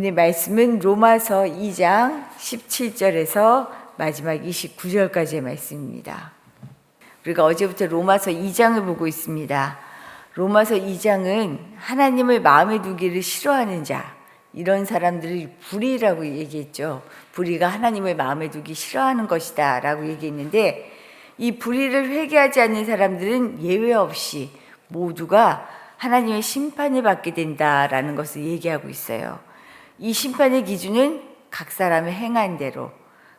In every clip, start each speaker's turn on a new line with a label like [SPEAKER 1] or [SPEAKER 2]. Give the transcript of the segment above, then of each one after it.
[SPEAKER 1] 오늘 말씀은 로마서 2장 17절에서 마지막 29절까지의 말씀입니다. 우리가 어제부터 로마서 2장을 보고 있습니다. 로마서 2장은 하나님을 마음에 두기를 싫어하는 자, 이런 사람들을 불의라고 얘기했죠. 불의가 하나님을 마음에 두기 싫어하는 것이다 라고 얘기했는데, 이 불의를 회개하지 않는 사람들은 예외 없이 모두가 하나님의 심판을 받게 된다라는 것을 얘기하고 있어요. 이 심판의 기준은 각 사람의 행한 대로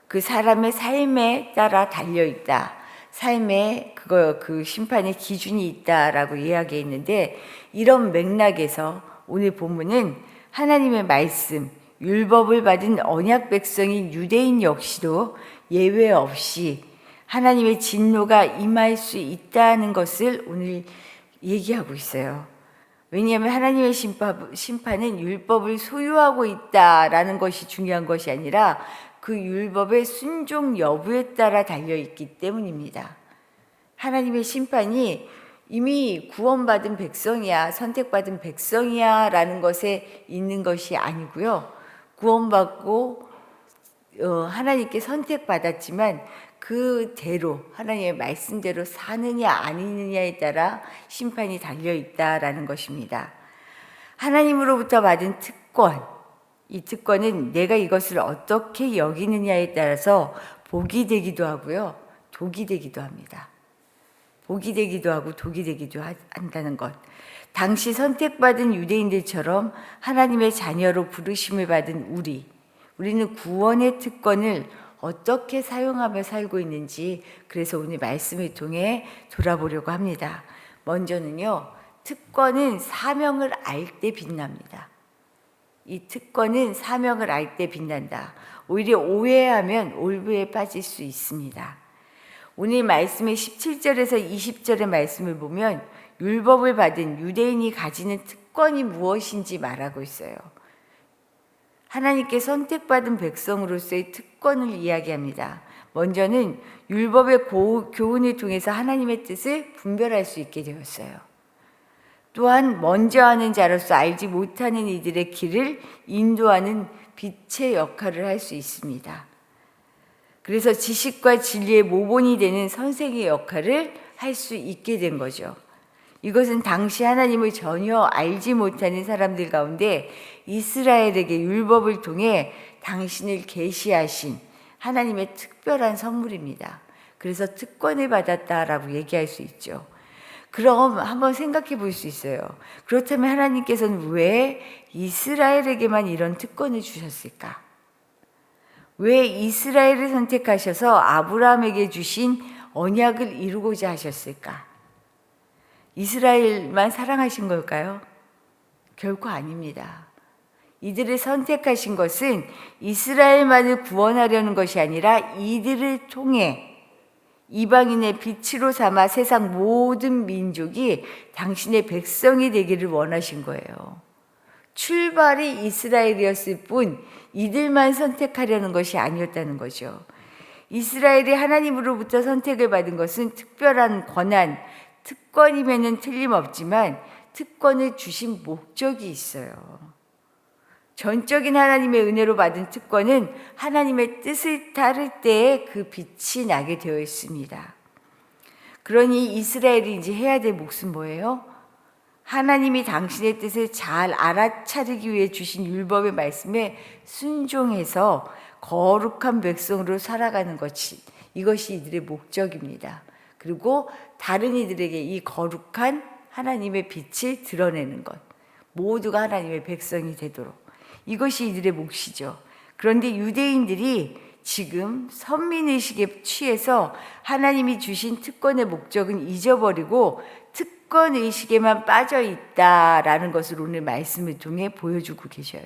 [SPEAKER 1] 그 사람의 삶에 따라 달려있다. 삶에 그 심판의 기준이 있다라고 이야기했는데, 이런 맥락에서 오늘 본문은 하나님의 말씀, 율법을 받은 언약 백성인 유대인 역시도 예외 없이 하나님의 진노가 임할 수 있다는 것을 오늘 얘기하고 있어요. 왜냐하면 하나님의 심판은 율법을 소유하고 있다라는 것이 중요한 것이 아니라 그 율법의 순종 여부에 따라 달려있기 때문입니다. 하나님의 심판이 이미 구원받은 백성이야, 선택받은 백성이야 라는 것에 있는 것이 아니고요. 구원받고 하나님께 선택받았지만 그대로 하나님의 말씀대로 사느냐 아니느냐에 따라 심판이 달려있다라는 것입니다. 하나님으로부터 받은 특권, 이 특권은 내가 이것을 어떻게 여기느냐에 따라서 복이 되기도 하고요, 독이 되기도 합니다. 복이 되기도 하고 독이 되기도 한다는 것. 당시 선택받은 유대인들처럼 하나님의 자녀로 부르심을 받은 우리는 구원의 특권을 어떻게 사용하며 살고 있는지, 그래서 오늘 말씀을 통해 돌아보려고 합니다. 먼저는요, 특권은 사명을 알 때 빛납니다. 이 특권은 사명을 알 때 빛난다. 오히려 오해하면 올무에 빠질 수 있습니다. 오늘 말씀의 17절에서 20절의 말씀을 보면 율법을 받은 유대인이 가지는 특권이 무엇인지 말하고 있어요. 하나님께 선택받은 백성으로서의 특권을 이야기합니다. 먼저는 율법의 교훈을 통해서 하나님의 뜻을 분별할 수 있게 되었어요. 또한 먼저 하는 자로서 알지 못하는 이들의 길을 인도하는 빛의 역할을 할 수 있습니다. 그래서 지식과 진리의 모본이 되는 선생의 역할을 할 수 있게 된 거죠. 이것은 당시 하나님을 전혀 알지 못하는 사람들 가운데 이스라엘에게 율법을 통해 당신을 계시하신 하나님의 특별한 선물입니다. 그래서 특권을 받았다라고 얘기할 수 있죠. 그럼 한번 생각해 볼 수 있어요. 그렇다면 하나님께서는 왜 이스라엘에게만 이런 특권을 주셨을까? 왜 이스라엘을 선택하셔서 아브라함에게 주신 언약을 이루고자 하셨을까? 이스라엘만 사랑하신 걸까요? 결코 아닙니다. 이들을 선택하신 것은 이스라엘만을 구원하려는 것이 아니라 이들을 통해 이방인의 빛으로 삼아 세상 모든 민족이 당신의 백성이 되기를 원하신 거예요. 출발이 이스라엘이었을 뿐 이들만 선택하려는 것이 아니었다는 거죠. 이스라엘이 하나님으로부터 선택을 받은 것은 특별한 권한, 특권이면은 틀림없지만 특권을 주신 목적이 있어요. 전적인 하나님의 은혜로 받은 특권은 하나님의 뜻을 따를 때에 그 빛이 나게 되어 있습니다. 그러니 이스라엘이 이제 해야 될 몫은 뭐예요? 하나님이 당신의 뜻을 잘 알아차리기 위해 주신 율법의 말씀에 순종해서 거룩한 백성으로 살아가는 것이, 이것이 이들의 목적입니다. 그리고 다른 이들에게 이 거룩한 하나님의 빛을 드러내는 것, 모두가 하나님의 백성이 되도록, 이것이 이들의 몫이죠. 그런데 유대인들이 지금 선민의식에 취해서 하나님이 주신 특권의 목적은 잊어버리고 특권의식에만 빠져 있다라는 것을 오늘 말씀을 통해 보여주고 계셔요.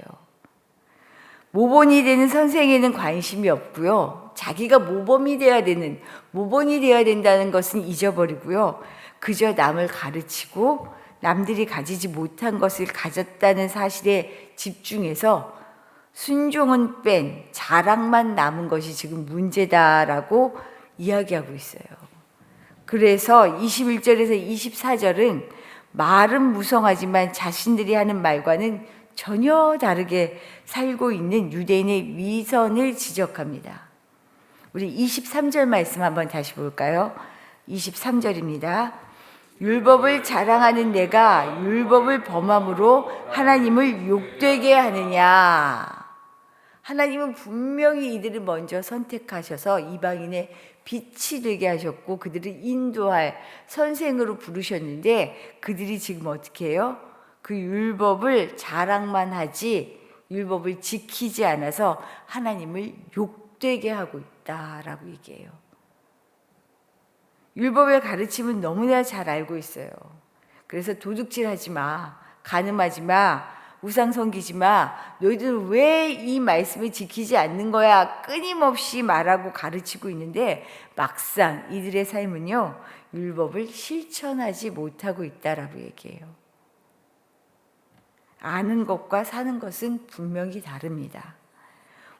[SPEAKER 1] 모본이 되는 선생에는 관심이 없고요, 자기가 모범이 되어야 된다는 것은 잊어버리고요, 그저 남을 가르치고 남들이 가지지 못한 것을 가졌다는 사실에 집중해서 순종은 뺀 자랑만 남은 것이 지금 문제다라고 이야기하고 있어요. 그래서 21절에서 24절은 말은 무성하지만 자신들이 하는 말과는 전혀 다르게 살고 있는 유대인의 위선을 지적합니다. 우리 23절 말씀 한번 다시 볼까요? 23절입니다. 율법을 자랑하는 내가 율법을 범함으로 하나님을 욕되게 하느냐. 하나님은 분명히 이들을 먼저 선택하셔서 이방인의 빛이 되게 하셨고 그들을 인도할 선생으로 부르셨는데 그들이 지금 어떻게 해요? 그 율법을 자랑만 하지 율법을 지키지 않아서 하나님을 욕되게 하고 있다라고 얘기해요. 율법의 가르침은 너무나 잘 알고 있어요. 그래서 도둑질하지 마, 간음하지 마, 우상 섬기지 마, 너희들 왜 이 말씀을 지키지 않는 거야? 끊임없이 말하고 가르치고 있는데 막상 이들의 삶은요, 율법을 실천하지 못하고 있다라고 얘기해요. 아는 것과 사는 것은 분명히 다릅니다.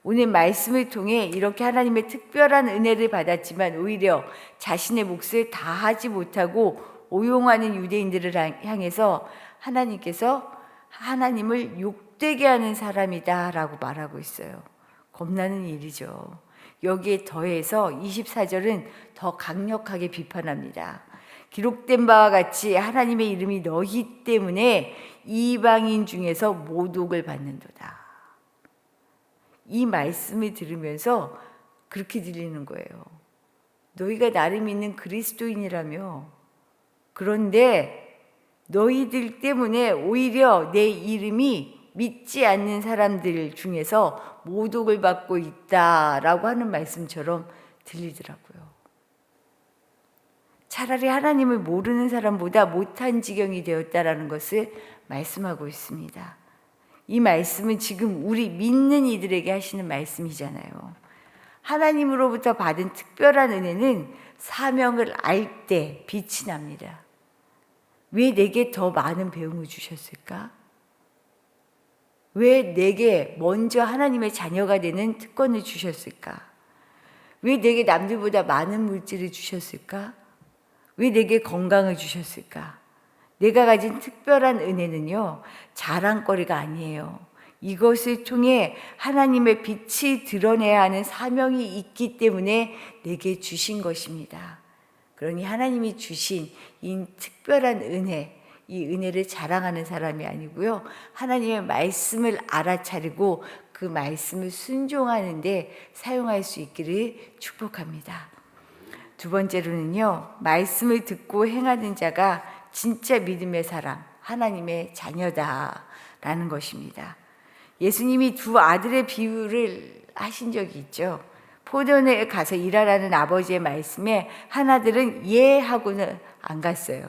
[SPEAKER 1] 오늘 말씀을 통해 이렇게 하나님의 특별한 은혜를 받았지만 오히려 자신의 몫을 다하지 못하고 오용하는 유대인들을 향해서 하나님께서 하나님을 욕되게 하는 사람이다 라고 말하고 있어요. 겁나는 일이죠. 여기에 더해서 24절은 더 강력하게 비판합니다. 기록된 바와 같이 하나님의 이름이 너희 때문에 이방인 중에서 모독을 받는도다. 이 말씀을 들으면서 그렇게 들리는 거예요. 너희가 나를 믿는 그리스도인이라며. 그런데 너희들 때문에 오히려 내 이름이 믿지 않는 사람들 중에서 모독을 받고 있다라고 하는 말씀처럼 들리더라고요. 차라리 하나님을 모르는 사람보다 못한 지경이 되었다라는 것을 말씀하고 있습니다. 이 말씀은 지금 우리 믿는 이들에게 하시는 말씀이잖아요. 하나님으로부터 받은 특별한 은혜는 사명을 알 때 빛이 납니다. 왜 내게 더 많은 배움을 주셨을까? 왜 내게 먼저 하나님의 자녀가 되는 특권을 주셨을까? 왜 내게 남들보다 많은 물질을 주셨을까? 왜 내게 건강을 주셨을까? 내가 가진 특별한 은혜는요, 자랑거리가 아니에요. 이것을 통해 하나님의 빛이 드러내야 하는 사명이 있기 때문에 내게 주신 것입니다. 그러니 하나님이 주신 이 특별한 은혜, 이 은혜를 자랑하는 사람이 아니고요, 하나님의 말씀을 알아차리고 그 말씀을 순종하는데 사용할 수 있기를 축복합니다. 두 번째로는요, 말씀을 듣고 행하는 자가 진짜 믿음의 사람, 하나님의 자녀다라는 것입니다. 예수님이 두 아들의 비유를 하신 적이 있죠. 포도원에 가서 일하라는 아버지의 말씀에 하나들은 예 하고는 안 갔어요.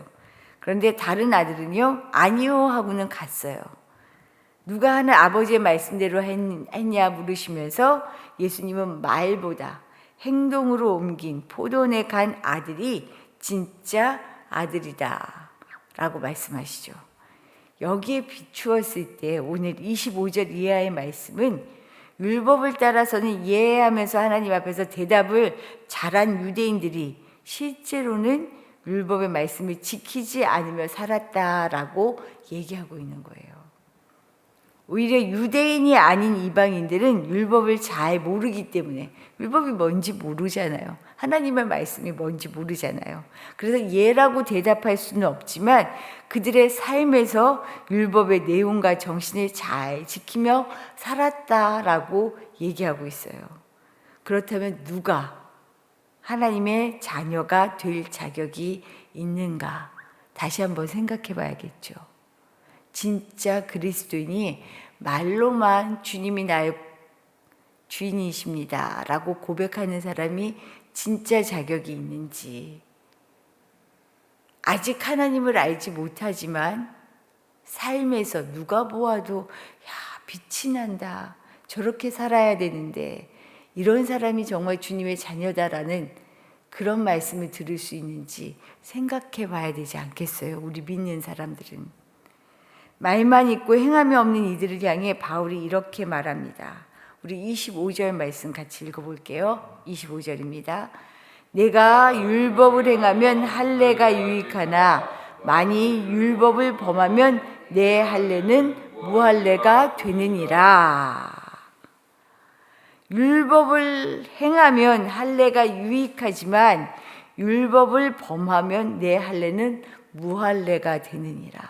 [SPEAKER 1] 그런데 다른 아들은요, 아니요 하고는 갔어요. 누가 하는 아버지의 말씀대로 했냐 물으시면서 예수님은 말보다 행동으로 옮긴 포도원에 간 아들이 진짜 아들이다 라고 말씀하시죠. 여기에 비추었을 때 오늘 25절 이하의 말씀은 율법을 따라서는 예하면서 하나님 앞에서 대답을 잘한 유대인들이 실제로는 율법의 말씀을 지키지 않으며 살았다라고 얘기하고 있는 거예요. 오히려 유대인이 아닌 이방인들은 율법을 잘 모르기 때문에, 율법이 뭔지 모르잖아요. 하나님의 말씀이 뭔지 모르잖아요. 그래서 예라고 대답할 수는 없지만 그들의 삶에서 율법의 내용과 정신을 잘 지키며 살았다라고 얘기하고 있어요. 그렇다면 누가 하나님의 자녀가 될 자격이 있는가? 다시 한번 생각해 봐야겠죠. 진짜 그리스도인이 말로만 주님이 나의 주인이십니다 라고 고백하는 사람이 진짜 자격이 있는지, 아직 하나님을 알지 못하지만 삶에서 누가 보아도 야, 빛이 난다, 저렇게 살아야 되는데 이런 사람이 정말 주님의 자녀다라는 그런 말씀을 들을 수 있는지 생각해 봐야 되지 않겠어요? 우리 믿는 사람들은. 말만 있고 행함이 없는 이들을 향해 바울이 이렇게 말합니다. 우리 25절 말씀 같이 읽어볼게요. 25절입니다. 내가 율법을 행하면 할례가 유익하나 만일 율법을 범하면 내 할례는 무할례가 되느니라. 율법을 행하면 할례가 유익하지만 율법을 범하면 내 할례는 무할례가 되느니라.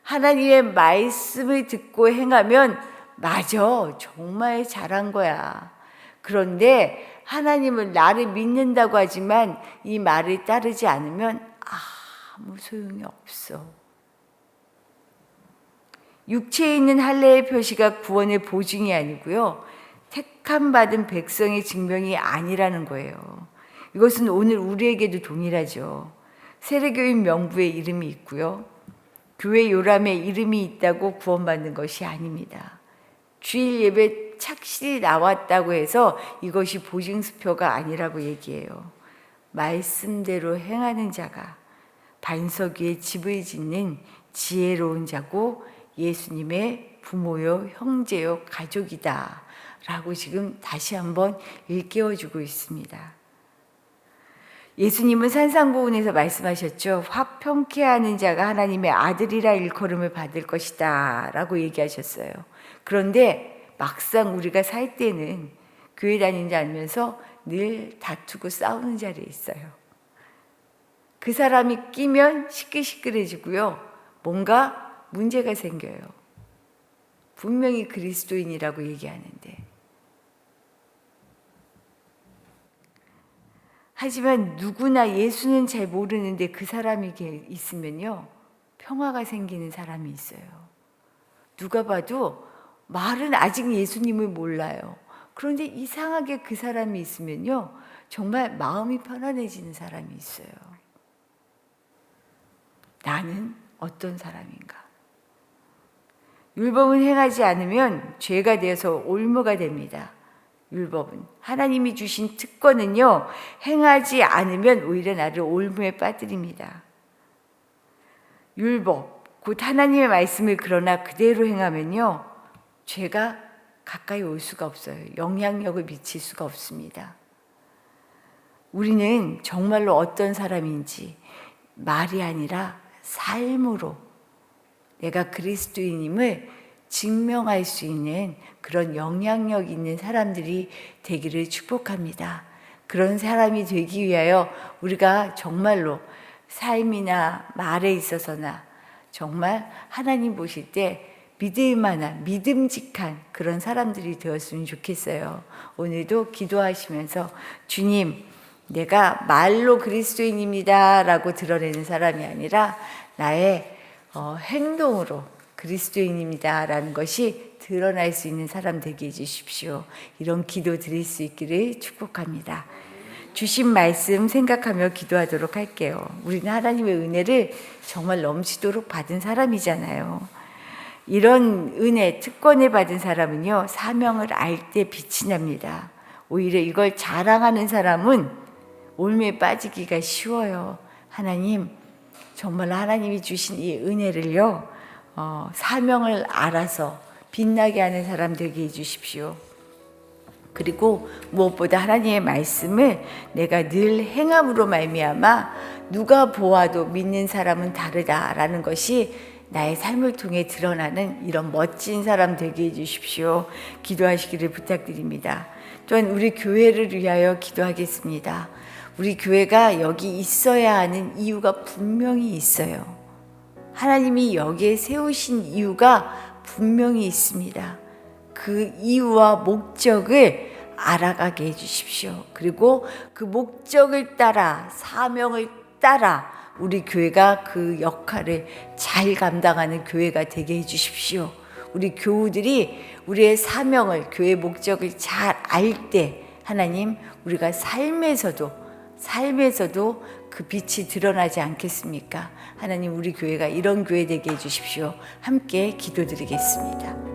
[SPEAKER 1] 하나님의 말씀을 듣고 행하면 맞아, 정말 잘한 거야. 그런데 하나님은 나를 믿는다고 하지만 이 말을 따르지 않으면 아무 소용이 없어. 육체에 있는 할례의 표시가 구원의 보증이 아니고요, 택함 받은 백성의 증명이 아니라는 거예요. 이것은 오늘 우리에게도 동일하죠. 세례교인 명부에 이름이 있고요, 교회 요람에 이름이 있다고 구원받는 것이 아닙니다. 주일 예배 착실히 나왔다고 해서 이것이 보증수표가 아니라고 얘기해요. 말씀대로 행하는 자가 반석 위에 집을 짓는 지혜로운 자고 예수님의 부모요, 형제요, 가족이다 라고 지금 다시 한번 일깨워주고 있습니다. 예수님은 산상보훈에서 말씀하셨죠. 화평케 하는 자가 하나님의 아들이라 일컬음을 받을 것이다 라고 얘기하셨어요. 그런데 막상 우리가 살 때는 교회 다니지 않으면서 늘 다투고 싸우는 자리에 있어요. 그 사람이 끼면 시끌시끌해지고요, 뭔가 문제가 생겨요. 분명히 그리스도인이라고 얘기하는데. 하지만 누구나 예수는 잘 모르는데 그 사람이 있으면요, 평화가 생기는 사람이 있어요. 누가 봐도 말은 아직 예수님을 몰라요. 그런데 이상하게 그 사람이 있으면요, 정말 마음이 편안해지는 사람이 있어요. 나는 어떤 사람인가? 율법은 행하지 않으면 죄가 되어서 올무가 됩니다. 율법은 하나님이 주신 특권은요, 행하지 않으면 오히려 나를 올무에 빠뜨립니다. 율법, 곧 하나님의 말씀을 그러나 그대로 행하면요, 죄가 가까이 올 수가 없어요. 영향력을 미칠 수가 없습니다. 우리는 정말로 어떤 사람인지 말이 아니라 삶으로 내가 그리스도인임을 증명할 수 있는 그런 영향력 있는 사람들이 되기를 축복합니다. 그런 사람이 되기 위하여 우리가 정말로 삶이나 말에 있어서나 정말 하나님 보실 때 믿을 만한 믿음직한 그런 사람들이 되었으면 좋겠어요. 오늘도 기도하시면서 주님, 내가 말로 그리스도인입니다 라고 드러내는 사람이 아니라 나의 행동으로 그리스도인입니다 라는 것이 드러날 수 있는 사람 되게 해주십시오. 이런 기도 드릴 수 있기를 축복합니다. 주신 말씀 생각하며 기도하도록 할게요. 우리는 하나님의 은혜를 정말 넘치도록 받은 사람이잖아요. 이런 은혜, 특권을 받은 사람은요, 사명을 알 때 빛이 납니다. 오히려 이걸 자랑하는 사람은 올무에 빠지기가 쉬워요. 하나님, 정말 하나님이 주신 이 은혜를요, 사명을 알아서 빛나게 하는 사람 되게 해주십시오. 그리고 무엇보다 하나님의 말씀을 내가 늘 행함으로 말미암아 누가 보아도 믿는 사람은 다르다라는 것이 나의 삶을 통해 드러나는 이런 멋진 사람 되게 해주십시오. 기도하시기를 부탁드립니다. 또한 우리 교회를 위하여 기도하겠습니다. 우리 교회가 여기 있어야 하는 이유가 분명히 있어요. 하나님이 여기에 세우신 이유가 분명히 있습니다. 그 이유와 목적을 알아가게 해주십시오. 그리고 그 목적을 따라, 사명을 따라 우리 교회가 그 역할을 잘 감당하는 교회가 되게 해주십시오. 우리 교우들이 우리의 사명을, 교회의 목적을 잘 알 때 하나님, 우리가 삶에서도 그 빛이 드러나지 않겠습니까? 하나님, 우리 교회가 이런 교회 되게 해주십시오. 함께 기도드리겠습니다.